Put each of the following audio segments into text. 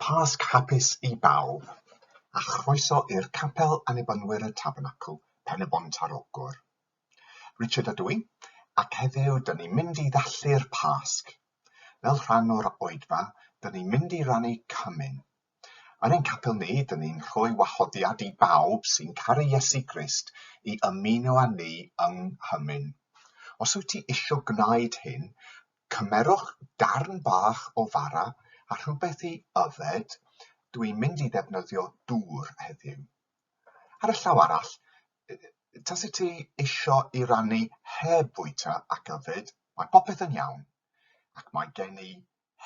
Pasg Hapus I bawb, a chroeso i'r Capel Annibynwyr y Tabernacl Pen-y-Bont ar Ogwr. Richard a dwi'n, ac heddiw dyn ni'n mynd I ddathlu'r Pasg. Fel rhan o'r Oedfa, dyn ni'n mynd I rannu Cymun. Yn ein capel ni, dyn ni'n rhoi wahoddiad I bawb sy'n caru Iesu Crist I ymuno â ni yng Nghymun. Os wyt ti eisiau gwneud hyn, cymerwch darn bach o fara a rhywbeth I yfed, dwi'n mynd I ddefnyddio dŵr heddiw. Ar y llaw arall, taset ti eisiau I rannu heb bwyta ac yfed, mae popeth yn iawn, ac mae gen I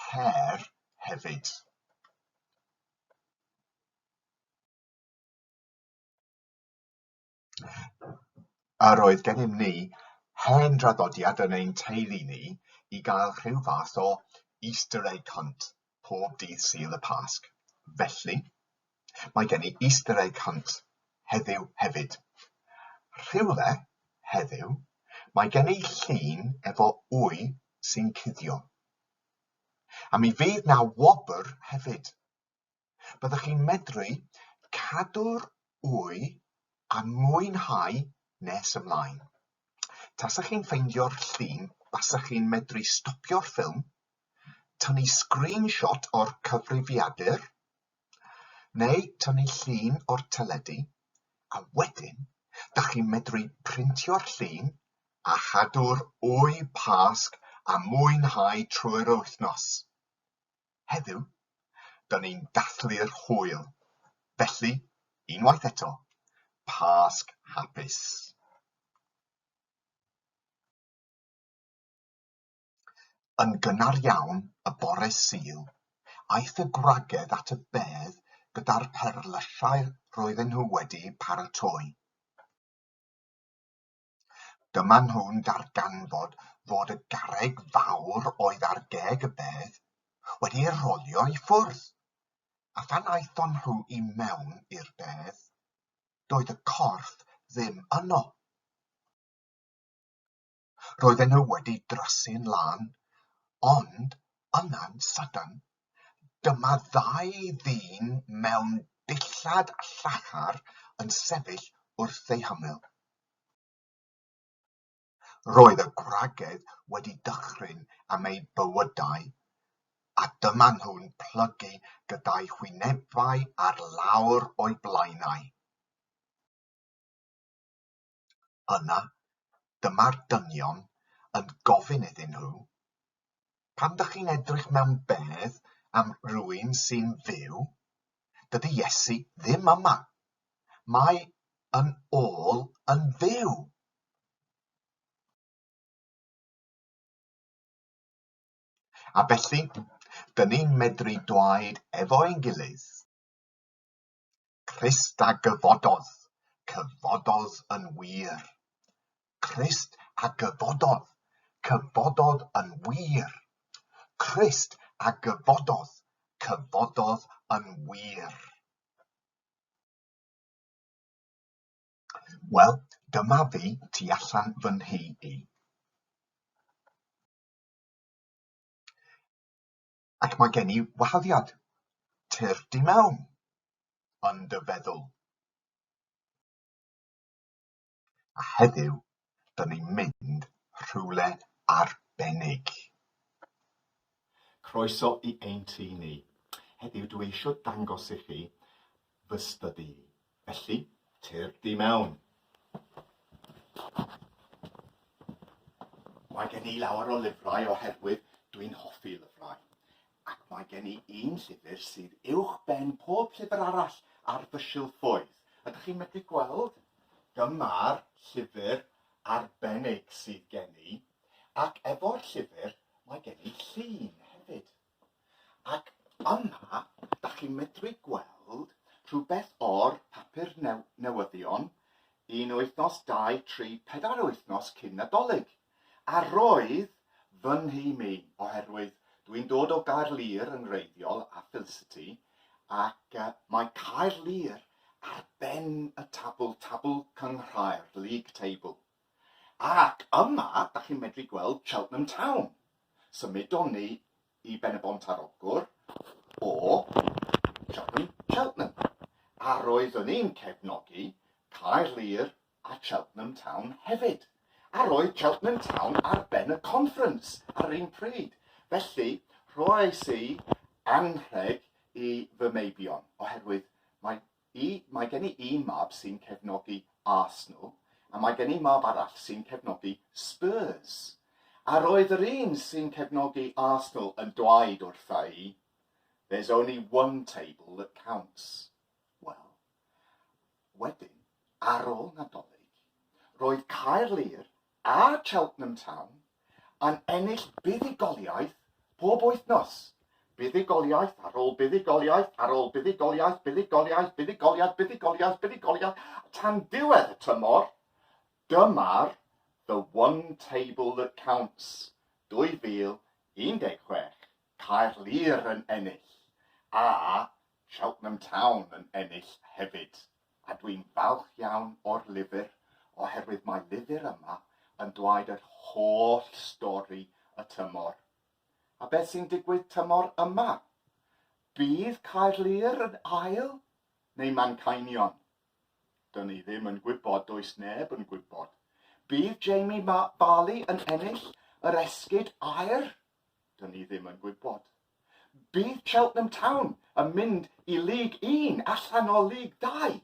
her hefyd. Yr oedd gennym ni hen draddodiad yn ein teulu ni I gael rhyw fath o Easter egg hunt pob dydd Sul y Pasg. Felly, mae gen I Easter egg hunt heddiw hefyd. Rhywle heddiw, mae gen I llun efo wy sy'n cuddio. A mi fydd na wobr hefyd. Byddwch chi'n medru cadw'r wy a mwynhau nes ymlaen. Tasach chi'n ffeindio'r llun, basach chi'n medru stopio'r ffilm, tynnu screenshot o'r cyfrifiadur, neu tynnu llun o'r teledu, a wedyn, dach chi'n medru printio'r llun a chadw'r wy Pasg a mwynhau trwy'r wythnos. Heddiw, dyn ni'n dathlu'r hwyl. Felly, unwaith eto, Pasg Hapus. Yn gynnar iawn y bore Sul, aeth y gwragedd at y bedd gyda'r perlysiau roedden nhw wedi paratoi. Dyma nhw'n darganfod fod y garreg fawr oedd ar geg y bedd wedi ei rolio I ffwrdd, a phan aethon nhw I mewn i'r bedd, doedd y corff ddim yno. Roedden nhw wedi drysu'n lan, ond yna'n sydyn, dyma ddau ddyn mewn dillad llachar yn sefyll wrth ei hymyl. Roedd y gwragedd wedi dychryn am ei bywydau, a dyma nhw'n plygu gyda'i hwynebau ar lawr o'i blaenau. Yna, dyma'r dynion yn gofyn iddyn nhw, pan dych chi'n edrych mewn bedd am rywun sy'n fyw, dydy Iesu ddim yma. Mae yn ôl yn fyw. A felly, dyn ni'n medru dweud efo ein gilydd, Crist a gyfododd, cyfododd yn wir. Crist a gyfododd, cyfododd yn wir. Crist a gyfododd, cyfododd yn wir. Wel, dyma fi tu allan fy nhŷ I. Ac mae gen I wahoddiad, tyr di mewn, yn dy feddwl. A heddiw, dyn ni'n mynd rhywle arbennig. Croeso I ein tŷ ni. Heddiw dwi eisiau dangos I chi fy stydi. Felly, tyr di mewn. Mae gen I lawer o lyfrau oherwydd dwi'n hoffi lyfrau. Ac mae gen I un llyfr sydd uwch ben pob llyfr arall ar fy silffoedd. Ydych chi'n medru gweld? Dyma'r llyfr arbennig sydd gen I. Ac efo'r llyfr, mae gen I llun hefyd. Ac yma, dach chi'n medru gweld rhywbeth o'r papur newyddion 1 wythnos, 2, 3, 4 wythnos cyn Nadolig. A roedd fy nhŷ mi, oherwydd dwi'n dod o Gaerlir yn wreiddiol a Felicity, ac mae Caerlir ar ben y tabl cynghrair, league table. Ac yma, dach chi'n medru gweld Cheltenham Town. Symudon ni I Pen-y-Bont ar Ogwr o Cheltenham. A roeddwn ni'n cefnogi Caerlu'r a Cheltenham Town hefyd. A roedd Cheltenham Town ar ben y conference ar un pryd. Felly, rhoes i anrheg i fy meibion, oherwydd mae gen i un mab sy'n cefnogi Arsenal, a mae gen i mab arall sy'n cefnogi Spurs. A roedd yr un sy'n cefnogi Arsenal yn dweud wrtha i, there's only one table that counts. Wel, wedyn, ar ôl Nadolig, roedd Caerlu'r a Cheltenham Town yn ennill buddugoliaeth pob wythnos. Buddugoliaeth ar ôl buddugoliaeth, ar ôl buddugoliaeth, buddugoliaeth, tan diwedd y tymor, dyma'r the one table that counts. 2016, Caerlu'r yn ennill, a Cheltenham Town yn ennill hefyd. A dwi'n falch iawn o'r lyfr, oherwydd mae lyfr yma yn dweud yr holl stori y tymor. A beth sy'n digwydd tymor yma? Bydd Caerlu'r yn ail neu Manceinion? Dyn ni ddim yn gwybod, does neb yn gwybod. Bydd Jamie Varley yn ennill yr esgid aur? Dyn ni ddim yn gwybod. Bydd Cheltenham Town yn mynd i Lig 1 allan o Lig 2?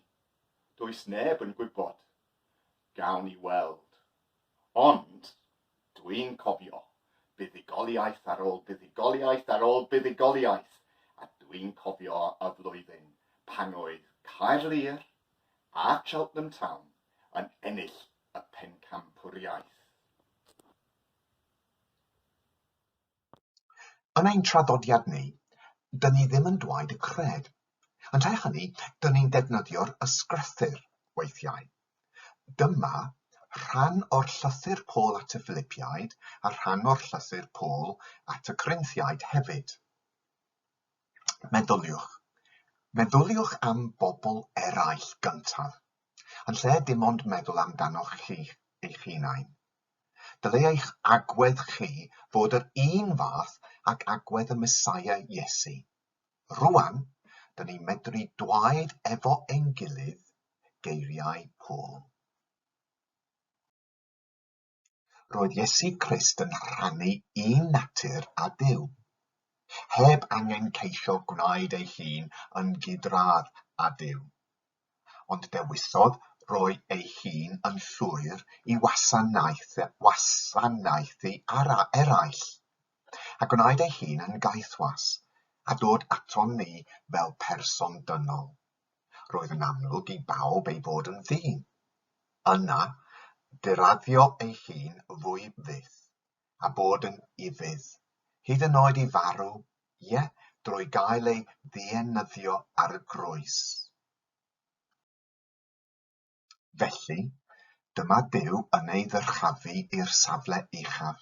Does neb yn gwybod. Gawn ni weld. Ond, dwi'n cofio buddugoliaeth ar ôl buddugoliaeth ar ôl buddugoliaeth, a dwi'n cofio y flwyddyn pan oedd Caerlu'r a Cheltenham Town yn ennill y pencampwriaeth. Yn ein traddodiad ni, dyn ni ddim yn dweud y cred. Yn lle hynny, dyn ni'n defnyddio'r ysgrythyr weithiau. Dyma rhan o'r llythyr Paul at y Philippiaid a rhan o'r llythyr Paul at y Corinthiaid hefyd. Meddyliwch am bobl eraill gyntaf, yn lle dim ond meddwl amdanoch chi eich hunain. Dylai eich agwedd chi fod yr un fath ag agwedd y Mesaia Iesu. Rwan, dyn ni'n medru dweud efo ein gilydd geiriau Paul. Roedd Iesu Crist yn rhannu un natur â Duw, heb angen ceisio gwneud ei hun yn gydradd â Duw, ond dewisodd roi ei hun yn llwyr i wasanaethu eraill, a gwneud ei hun yn gaethwas, a dod aton ni fel person dynol. Roedd yn amlwg i bawb ei fod yn ddyn. Yna, diraddio ei hun fwy fyth, a bod yn ifydd, hyd yn oed i farw, drwy gael ei ddienyddio ar y groes. Felly, dyma Duw yn ei ddyrchafu i'r safle uchaf,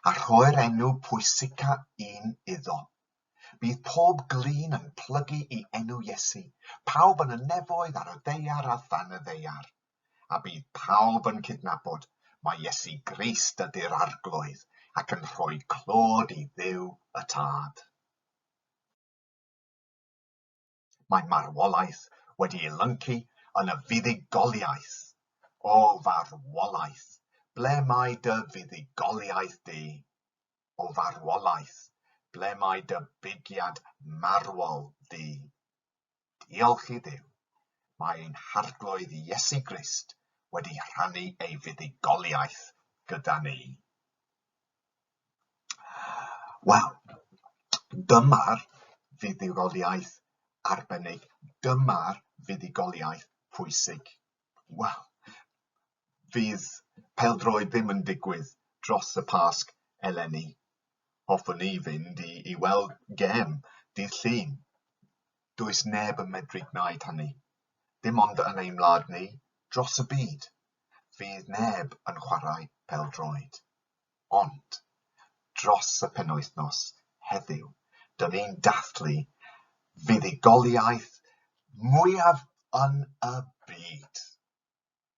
a rhoi'r enw pwysica un iddo. Bydd pob glin yn plygu i enw Iesu, pawb yn y nefoedd ar y ddaear a than y ddaear, a bydd pawb yn cydnabod mae Iesu Crist ydy'r arglwydd ac yn rhoi clod i Dduw y Tad. Mae marwolaeth wedi ei lyncu yn y fuddugoliaeth. O farwolaeth, ble mae dy fuddugoliaeth di? O farwolaeth, ble mae dy bugiad marwol di? Diolch i Dduw, mae ein harglwydd Iesu Crist wedi rhannu ei fuddugoliaeth gyda ni. Wel, dyma'r fuddugoliaeth arbennig, dyma'r fuddugoliaeth pwysig. Wel, fydd pêl-droed ddim yn digwydd dros y Pasg eleni. Hoffwn ni fynd i weld gem dydd Llun. Does neb yn medru gwneud hynny. Dim ond yn ein wlad ni, dros y byd. Fydd neb yn chwarae pêl-droed. Ond, dros y penwythnos heddiw, dyn ni'n dathlu fuddugoliaeth mwyaf yn y byd.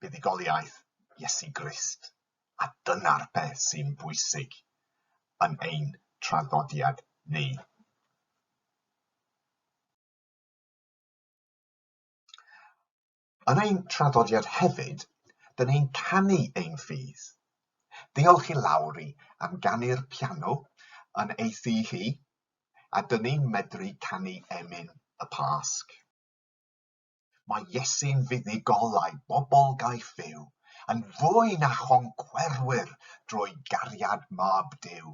Fuddugoliaeth Iesu Crist. A dyna'r peth sy'n bwysig yn ein traddodiad ni. Yn ein traddodiad hefyd, dyn ni'n canu ein ffydd. Diolch i Lawri am ganu'r piano yn eithi hi, a dyn ni'n medru canu emyn y Pasg. Mae Iesu'n fuddugol a'i bobl gaeth fyw, yn fwy na choncwerwyr drwy gariad mab Duw.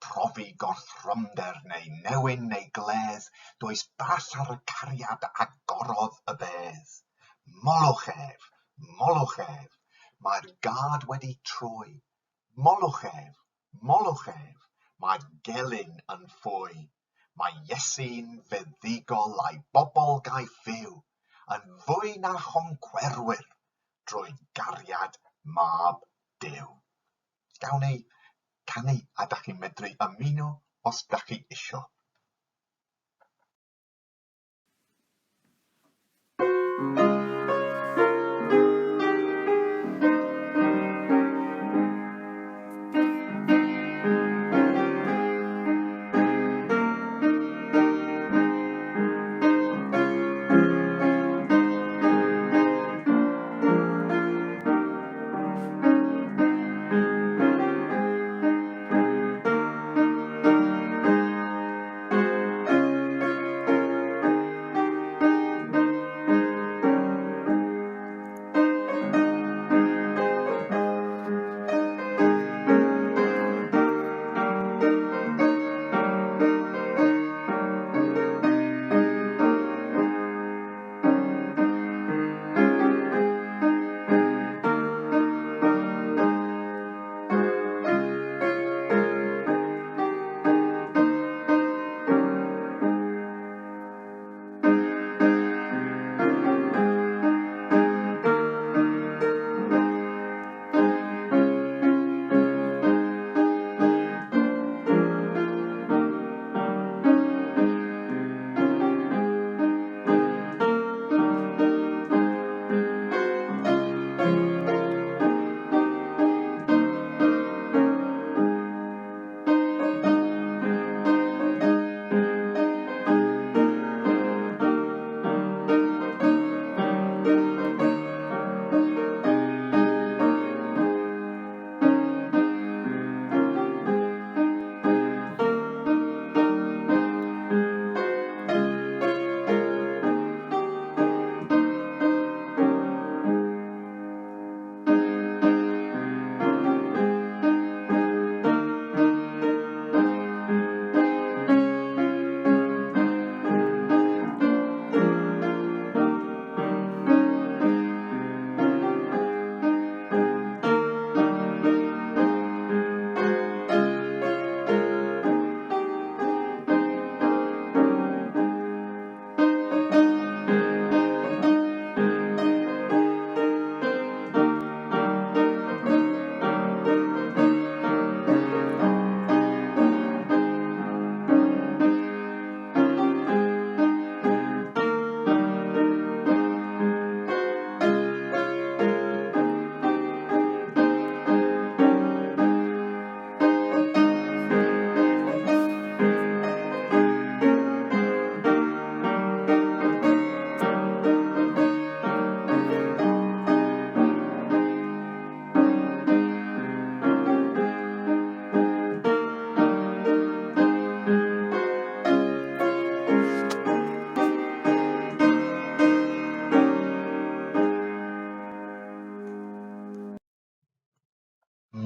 Profi gorthrymder neu newyn neu gledd, does ball ar y cariad agorodd y bedd. Molwch ef, mae'r gad wedi troi. Molwch ef, mae'r gelyn yn ffwy. Mae Iesu'n fuddugol a'i bobl gaeth fyw, yn fwy na choncwerwyr drwy gariad mab Duw. Gawn ni canu a dach chi'n medru ymuno os dach chi isio.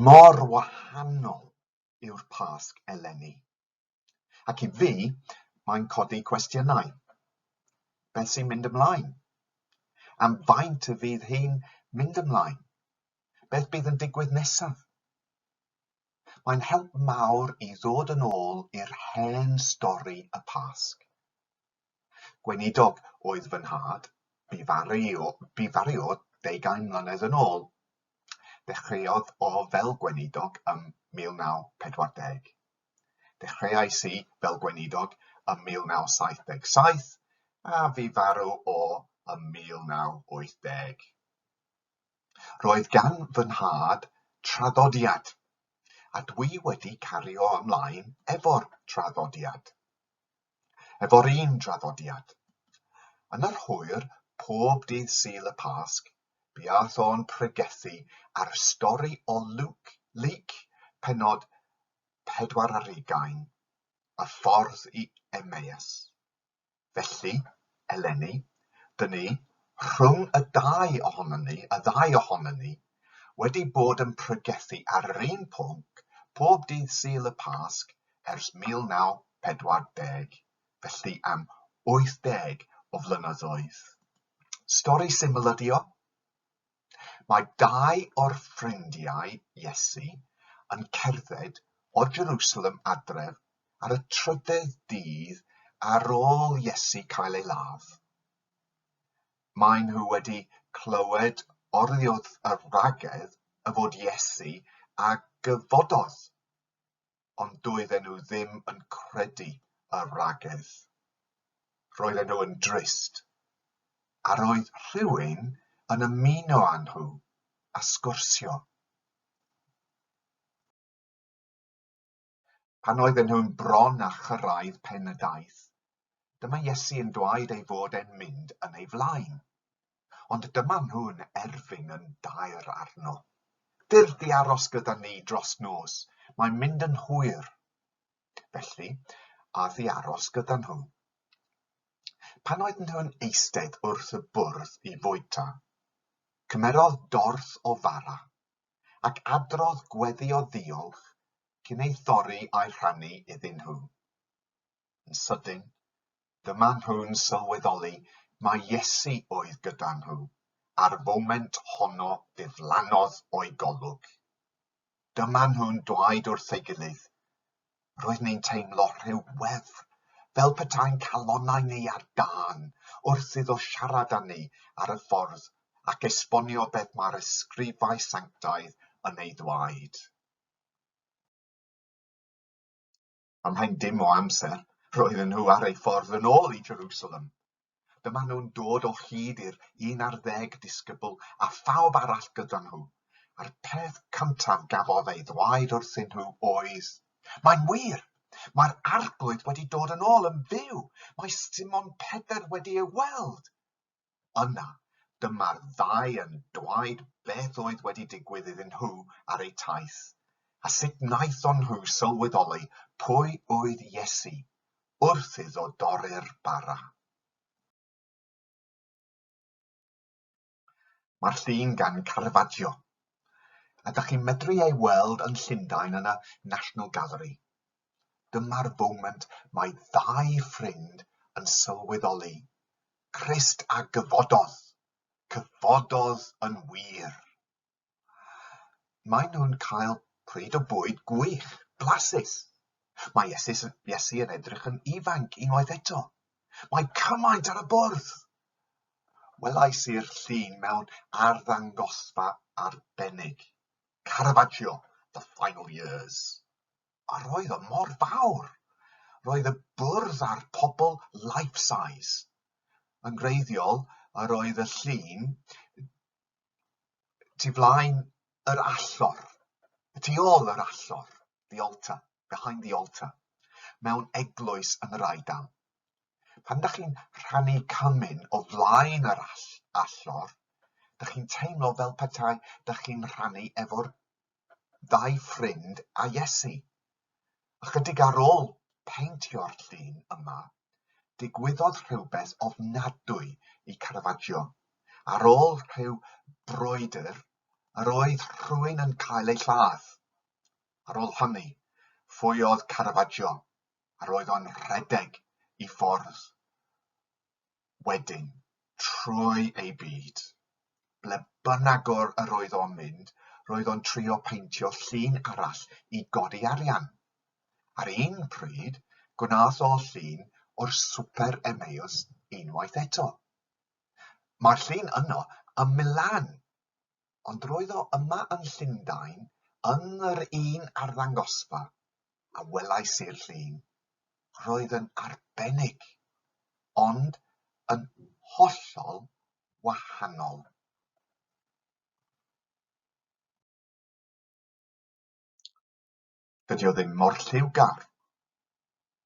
Mor wahanol yw'r Pasg eleni. Ac I fi, mae'n codi cwestiynau. Beth sy'n mynd ymlaen? Am faint y fydd hi'n mynd ymlaen? Beth bydd yn digwydd nesaf? Mae'n help mawr I ddod yn ôl i'r hen stori y Pasg. Gweinidog oedd fy nhad, bu farw o 20 mlynedd yn ôl. Dechreuodd o fel gweinidog ym 1940. Dechreuais I fel gweinidog ym 1977 a fu farw o ym 1980. Roedd gan fy nhad traddodiad, a dwi wedi cario ymlaen efo'r traddodiad. Efo'r un traddodiad. Yn yr hwyr, pob dydd Sul y Pasg, buath o'n pregethu ar y stori o Luc, pennod 24, y ffordd i Emmaus. Felly, eleni, dyn ni, rhwng y ddau ohonon ni, wedi bod yn pregethu ar yr un pwnc pob dydd Sul y Pasg ers 1940, felly am 80 o flynyddoedd. Stori syml ydi o. Mae 2 o'r ffrindiau Iesu yn cerdded o Jerusalem adref ar y 3ydd dydd ar ôl Iesu cael ei ladd. Maen nhw wedi clywed orddodd y wragedd y fod Iesu a gyfododd, ond doedden nhw ddim yn credu y wragedd. Roedden nhw yn drist, a roedd rhywun yn ymuno â nhw a sgwrsio. Pan oedden nhw'n bron a chyrraedd pen y daith, dyma Iesu yn dweud ei fod e'n mynd yn ei flaen, ond dyma nhw'n erfyn yn daer arno. Dir di aros gyda ni dros nos, mae'n mynd yn hwyr. Felly, a di aros gyda nhw. Pan oedden nhw'n eistedd wrth y bwrdd i fwyta, cymerodd dorth o fara, ac adrodd gweddi o ddiolch cyn ei thorri a'i rhannu iddyn nhw. Yn sydyn, dyma nhw'n sylweddoli mae Iesu oedd gyda nhw, a'r foment honno diflannodd o'i golwg. Dyma nhw'n dweud wrth ei gilydd, roedd ni'n teimlo rhywbeth, fel petai'n calonnau ni ar dân, wrth iddo siarad â ni ar y ffordd ac esbonio beth mae'r ysgrifau sanctaidd yn ei ddweud. Ymhen dim o amser, roedden nhw ar ei ffordd yn ôl i Jerusalem. Dyma nhw'n dod o hyd i'r 11 disgybl a phawb arall gyda nhw. A'r peth cyntaf gafodd ei ddweud wrthyn nhw oedd, mae'n wir! Mae'r arglwydd wedi dod yn ôl yn fyw. Mae Simon Pedr wedi ei weld. Yna, dyma'r 2 yn dweud beth oedd wedi digwydd iddyn nhw ar eu taith, a sut wnaethon nhw sylweddoli pwy oedd Iesu wrth iddo dorri'r bara. Mae'r llun gan Caravaggio, a ydych chi'n medru ei weld yn Llundain yn y National Gallery. Dyma'r foment mae 2 ffrind yn sylweddoli. Crist a gyfododd yn wir. Mae nhw'n cael pryd o bwyd gwych, blasus. Mae Iesu yn edrych yn ifanc unwaith eto. Mae cymaint ar y bwrdd. Welais i'r llun mewn arddangosfa arbennig. Caravaggio, The Final Years. A roedd o mor fawr. Roedd y bwrdd a'r pobl life-size. Yn greiddiol, a roedd y llun tu flaen yr allor, tu ôl yr allor, the altar, behind the altar, mewn eglwys yn yr Eidal. Pan ydych chi'n rhannu Cymun o flaen yr allor, ydych chi'n teimlo fel petai ydych chi'n rhannu efo'r 2 ffrind a Iesu. Ychydig ar ôl peintio'r llun yma, digwyddodd rhywbeth ofnadwy i Caravaggio. Ar ôl rhyw brwydr, yr oedd rhywun yn cael ei lladd. Ar ôl hynny, ffwyodd Caravaggio, a roedd o'n rhedeg i ffwrdd. Wedyn, trwy ei byd, ble bynnag yr oedd o'n mynd, roedd o'n trio peintio llun arall i godi arian. Ar un pryd, gwnaeth o llun o'r Swper Emmaus unwaith eto. Mae'r llun yno ym Milan, ond roedd o yma yn Llundain yn yr un arddangosfa, a welais i'r llun. Roedd yn arbennig, ond yn hollol wahanol. Dydy o ddim mor lliwgar.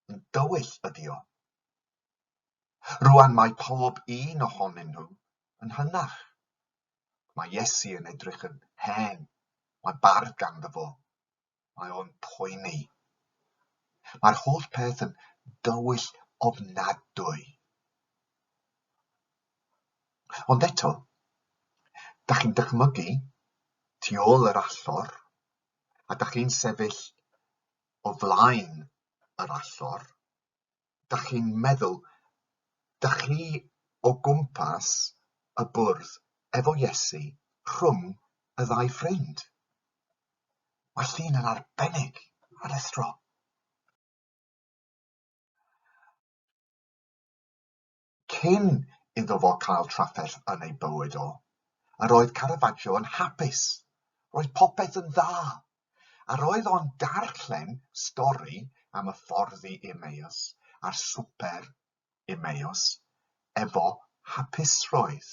Yn dywyll ydy o. Rwan mae pob un ohonyn nhw yn hynach. Mae Iesu yn edrych yn hen. Mae bardd ganddo fo. Mae o'n poeni. Mae'r holl peth yn dywyll ofnadwy. Ond eto, da chi'n dychmygu tu ôl yr allor, a da chi'n sefyll o flaen yr allor, da chi'n meddwl, da chi o gwmpas y bwrdd efo Iesu rhwng y ddau ffrind. Mae llun yn arbennig ar ethro. Cyn iddo fo cael trafferth yn ei bywyd o, yr oedd Caravaggio yn hapus. Roedd popeth yn dda. A roedd o'n darllen stori am y ffordd i Emmaus a'r swper Emmaus efo hapusrwydd.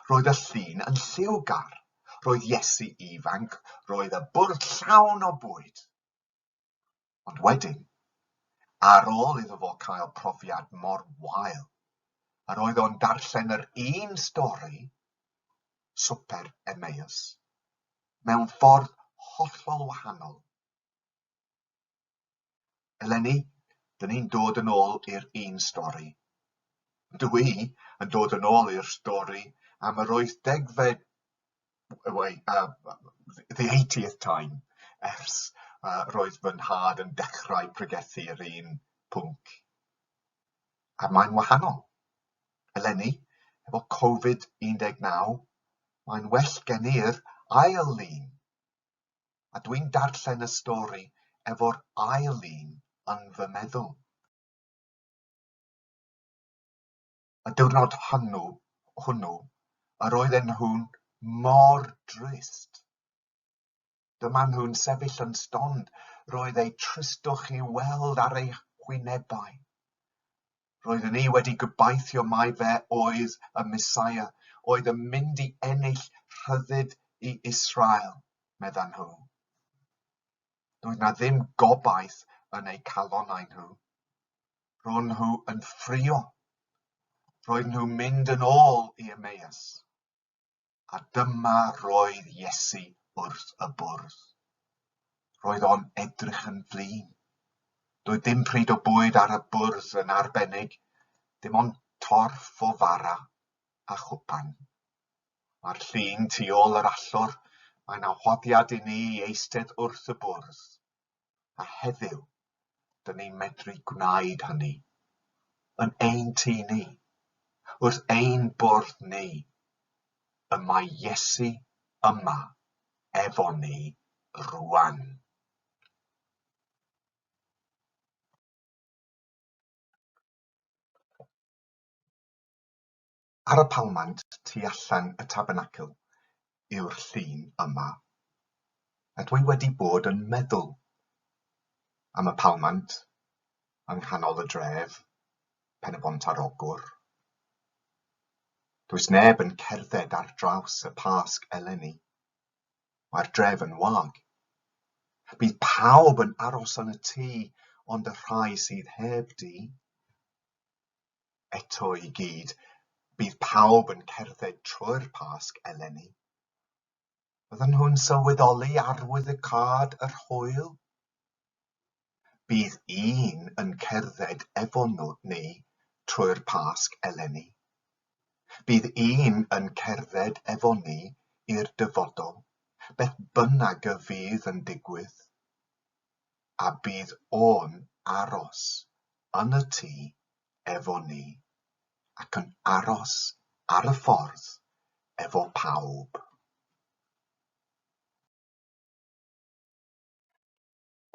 Roedd y llun yn lliwgar. Roedd Iesu ifanc, roedd y bwrdd llawn o bwyd. Ond wedyn, ar ôl iddo fo cael profiad mor wael, a roedd o'n darllen yr un stori, swper Emmaus, mewn ffordd hollol wahanol. Eleni, dyn ni'n dod yn ôl i'r un stori. Dwi yn dod yn ôl i'r stori am yr 80fed, the 80th time, ers roedd fy nhad yn dechrau pregethu'r un pwnc. A mae'n wahanol. Eleni, efo Covid-19, mae'n well gen i'r ail lun. A dwi'n darllen y stori efo'r ail lun yn fy meddwl. Y diwrnod hwnnw, yr oedden nhw'n mor drist. Dyma nhw'n sefyll yn stond, roedd ei tristwch i weld ar ei chwynebau. Roedden ni wedi gobeithio mai fe oedd y Mesaia, oedd yn mynd i ennill rhyddid i Israel, meddan nhw. Roedd na ddim gobaith yn eu calonnau nhw. Roedd nhw yn ffrio. Roedd nhw'n mynd yn ôl i Emmaus. A dyma roedd Iesu wrth y bwrdd. Roedd o'n edrych yn flin. Doedd dim pryd o bwyd ar y bwrdd yn arbennig, dim ond torf o fara a chwpan. Mae'r llun tu ôl yr allor, mae'n wahoddiad i ni eistedd wrth y bwrdd. A heddiw, dyn ni'n medru gwneud hynny. Yn ein tŷ ni, wrth ein bwrdd ni, y mae Iesu yma efo ni rwan. Ar y palmant tu allan y Tabernacl yw'r llun yma. A dwi wedi bod yn meddwl am y palmant yng nghanol y dref, Pen-y-Bont ar Ogwr. Does neb yn cerdded ar draws y Pasg eleni. Mae'r dref yn wag. Bydd pawb yn aros yn y tŷ, ond y rhai sydd heb dŷ. Eto i gyd, bydd pawb yn cerdded trwy'r Pasg eleni. Bydden nhw'n sylweddoli arwyddocâd yr hwyl. Bydd un yn cerdded efo ni trwy'r Pasg eleni. Bydd un yn cerdded efo ni i'r dyfodol, beth bynnag y fydd yn digwydd. A bydd o'n aros yn y tŷ efo ni, ac yn aros ar y ffordd efo pawb.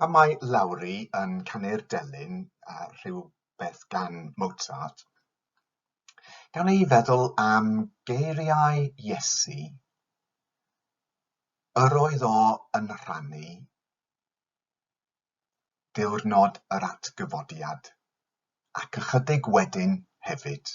Pan mae Lawri yn canu'r delyn rhywbeth gan Mozart, gawn ni feddwl am geiriau Iesu, yr oedd o yn rhannu, diwrnod yr atgyfodiad, ac ychydig wedyn hefyd.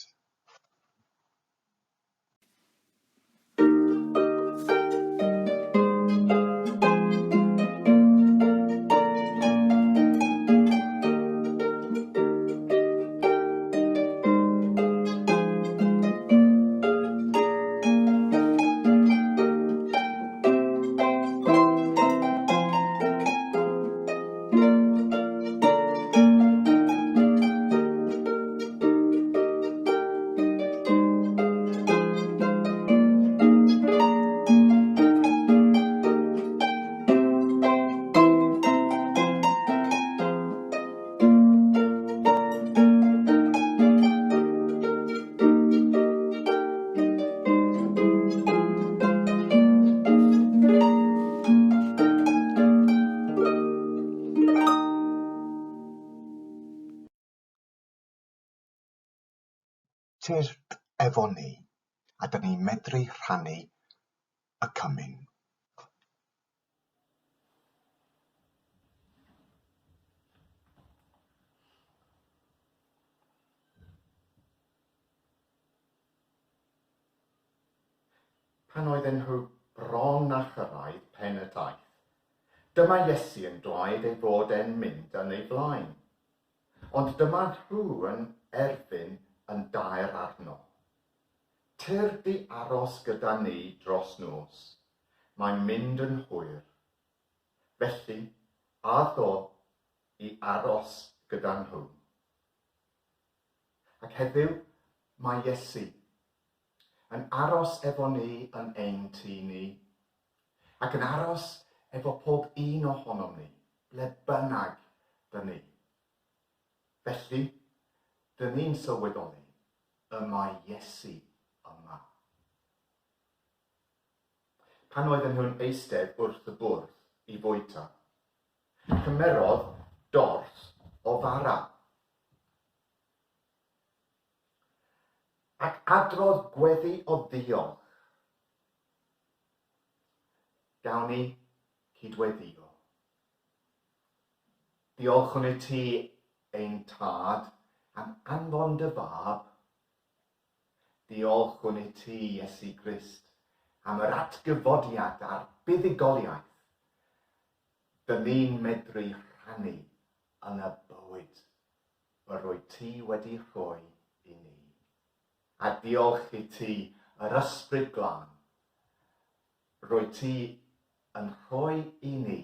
tyrd efo ni, a dyn ni'n medru rhannu y Cymun. Pan oedden nhw bron a chyrraedd pen y daith, dyma Iesu yn dweud ei fod e'n mynd yn ei blaen. Ond dyma nhw yn erbyn yn daer arno. Tyrd i aros gyda ni dros nos, mae'n mynd yn hwyr. Felly, ath o i aros gyda nhw. Ac heddiw mae Iesu yn aros efo ni yn ein tŷ ni, ac yn aros efo pob un ohonom ni, ble bynnag dyn ni. Felly, dyn ni'n sylweddoli y mae Iesu yma. Pan oedden nhw'n eistedd wrth y bwrdd i fwyta, cymerodd dorth o fara. Ac adrodd gweddi o ddiolch. Gawn ni cydweddio. Diolchwn i ti ein tad am anfon dy fab. Diolchwn i ti, Iesu Crist, am yr atgyfodiad a'r buddugoliaeth. Dyn ni'n medru rhannu yn y bywyd y roi ti wedi rhoi i ni. A diolch i ti, yr ysbryd glân, roi ti yn rhoi i ni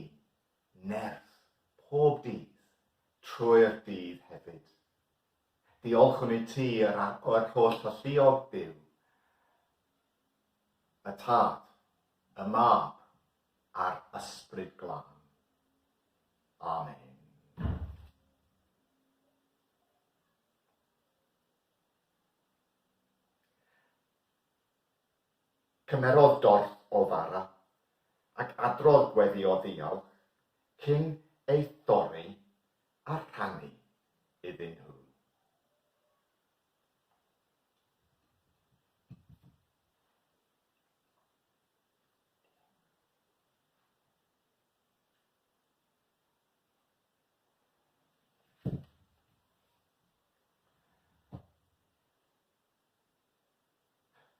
nerth pob dydd, trwy'r dydd hefyd. Diolchwn i ti yr holl lluog Duw, y tad, y mab, a'r ysbryd glân. Amen. Cymerodd dorth o fara ac adrodd gweddi o ddiolch cyn ei thorri a rhannu iddyn nhw.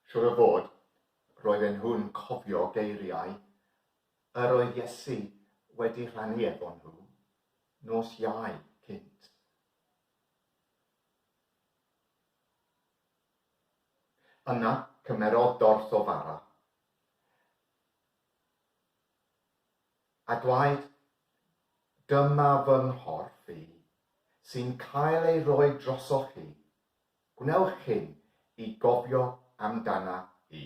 Siŵr o fod, roedden nhw'n cofio geiriau yr oedd Iesu wedi rhannu efo nhw nos Iau cynt. Yna cymerodd dorth o fara a dweud, dyma fy nghorff i sy'n cael ei roi drosoch chi. Gwnewch hyn i gofio amdana i.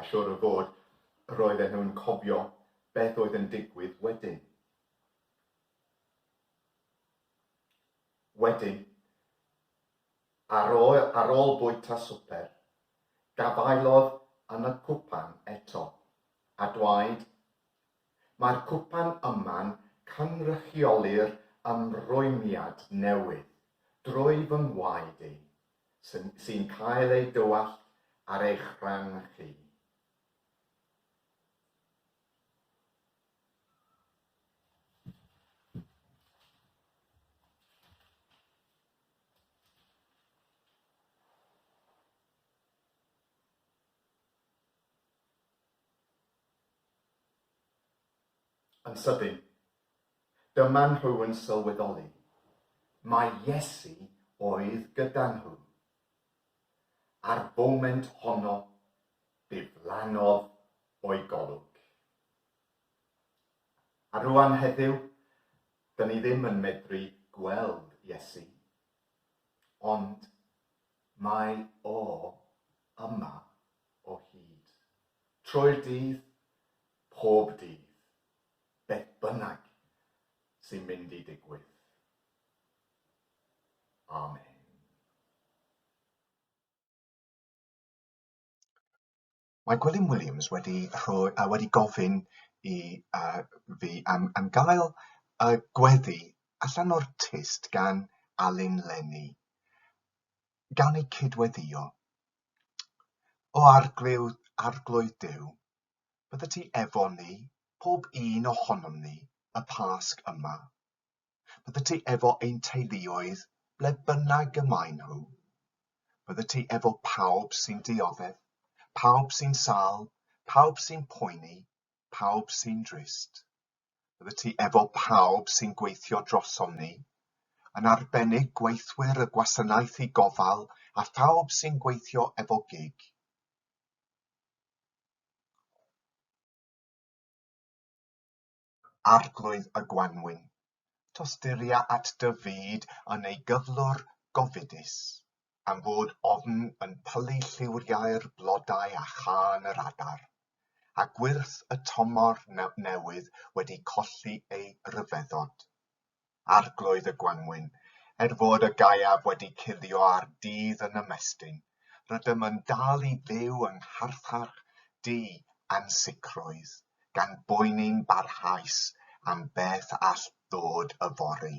A siŵr o fod, roedden nhw'n cofio beth oedd yn digwydd wedyn. Wedyn, ar ôl bwyta swper, gafailodd yn y cwpan eto, a dweud, mae'r cwpan yma'n cynrychioli'r ymrwymiad newydd drwy fy ngwaed i, sy'n cael ei dywallt ar eich rhan chi. Yn sydyn, dyma nhw yn sylweddoli. Mae Iesu oedd gyda nhw. Ar foment honno, diflannodd o'i golwg. A rwan heddiw, dyn ni ddim yn medru gweld Iesu, ond mae o yma o hyd. Trwy'r dydd, pob dydd, beth bynnag sy'n mynd i digwydd. Amen. Mae Gwilym Williams wedi gofyn i fi am gael gweddi allan o'r tist gan Alun Lenni. Gawn ni cydweddio. O arglwydd Duw, byddet ti efo ni, pob un ohonom ni, y Pasg yma. Byddet ti efo ein teuluoedd, ble bynnag y maen nhw. Byddet ti efo pawb sy'n dioddef, pawb sy'n sâl, pawb sy'n poeni, pawb sy'n drist. Byddet ti efo pawb sy'n gweithio drosom ni, yn arbennig gweithwyr y gwasanaeth i gofal a phawb sy'n gweithio efo gig. Arglwydd y Gwanwyn, tosturia at dy fyd yn ei gyflwr gofidus, am fod ofn yn pylu lliwriau'r blodau a chan yr adar, a gwyrth y tomor newydd wedi colli ei ryfeddod. Arglwydd y Gwanwyn, fod y gaeaf wedi cuddio ar dydd yn ymestyn, rydym yn dal i fyw yng ngharthach di ansicrwydd, gan boeni'n barhaus am beth all ddod yfory.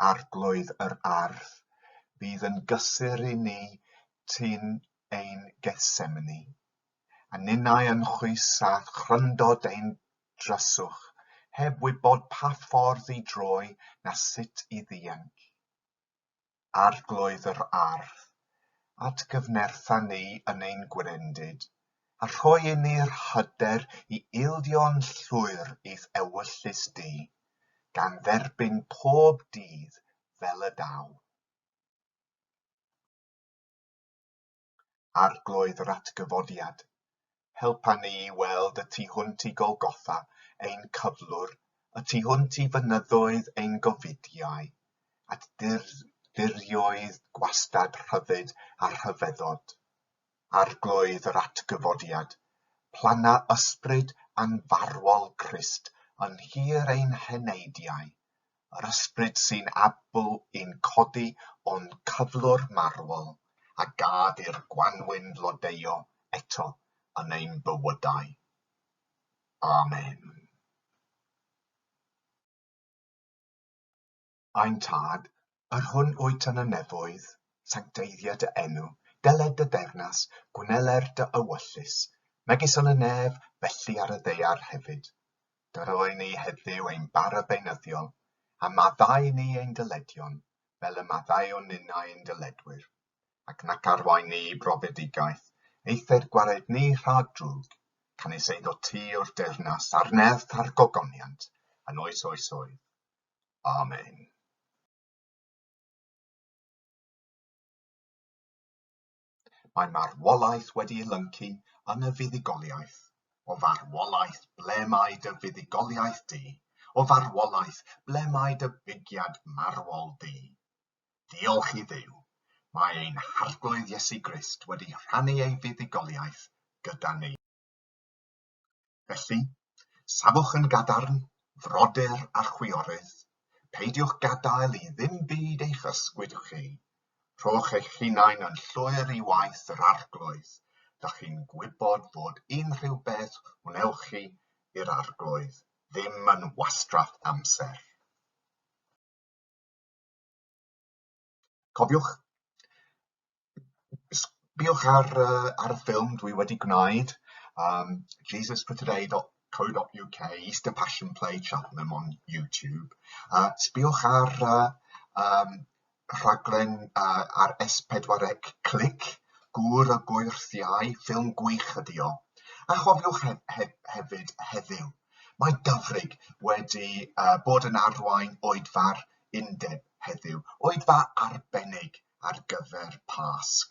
Arglwydd yr ardd, bydd yn gysur i ni tyn ein Gethsemani, a ninnau yn chwys a chryndod ein dryswch, heb wybod pa ffordd i droi na sut i ddianc. Arglwydd yr ardd, atgyfnertha ni yn ein gwrendid, a rhoi i ni'r hyder i ildio'n llwyr i'th ewyllus di, gan dderbyn pob dydd fel y daw. Arglwydd yr atgyfodiad, helpa ni i weld y tu hwnt i Golgotha, ein cyflwr, y tu hwnt i fynyddoedd ein gofidiau, at dirioedd gwastad rhyddid a rhyfeddod. Arglwydd yr atgyfodiad, plana ysbryd anfarwol Crist yn hir ein heneidiau, yr ysbryd sy'n abl i'n codi o'n cyflwr marwol, a gad i'r Gwanwyn lodeio eto yn ein bywydau. Amen. Ain tad, yr hwn wyt yn y nefoedd, sancteiddia dy enw, deled dy dernas, gwyneler dy ewyllus, megis yn y nef, felly ar y ddaear hefyd. Dyroi ni heddiw ein bara beunyddiol, a maddau ni ein dyledion, fel y maddau o ninnau ein dyledwyr, ac nac arwain ni brofedigaeth, eithred gwared ni rhad drwg, can is eiddo ti o'r dernas a'r nerth a'r gogoniant, yn oes oes oedd. Amen. Mae marwolaeth wedi ei lyncu yn y fuddugoliaeth. O farwolaeth, ble mae dy fuddugoliaeth di? O farwolaeth, ble mae dy bugiad marwol di? Diolch i Dduw, mae ein harglwydd Iesu Crist wedi rhannu ei fuddugoliaeth gyda ni. Felly, safwch yn gadarn, frodyr a chwiorydd, peidiwch gadael i ddim byd eich ysgwyd chi. Rhowch eich hunain yn llwyr i waith yr arglwydd, dach chi'n gwybod fod unrhyw beth wnewch chi i'r arglwydd, ddim yn wastraff amser. Cofiwch, sbiwch ar y ffilm dwi wedi gwneud, jesusprettoday.co.uk, Easter Passion Play Cheltenham on YouTube. Sbiwch ar rhaglen ar S4C Click, gŵr y gwirthiau, ffilm gwych ydi o. A chofiwch hefyd heddiw. Mae Dyfrig wedi bod yn arwain oedfa'r undeb heddiw, oedfa arbennig ar gyfer Pasg.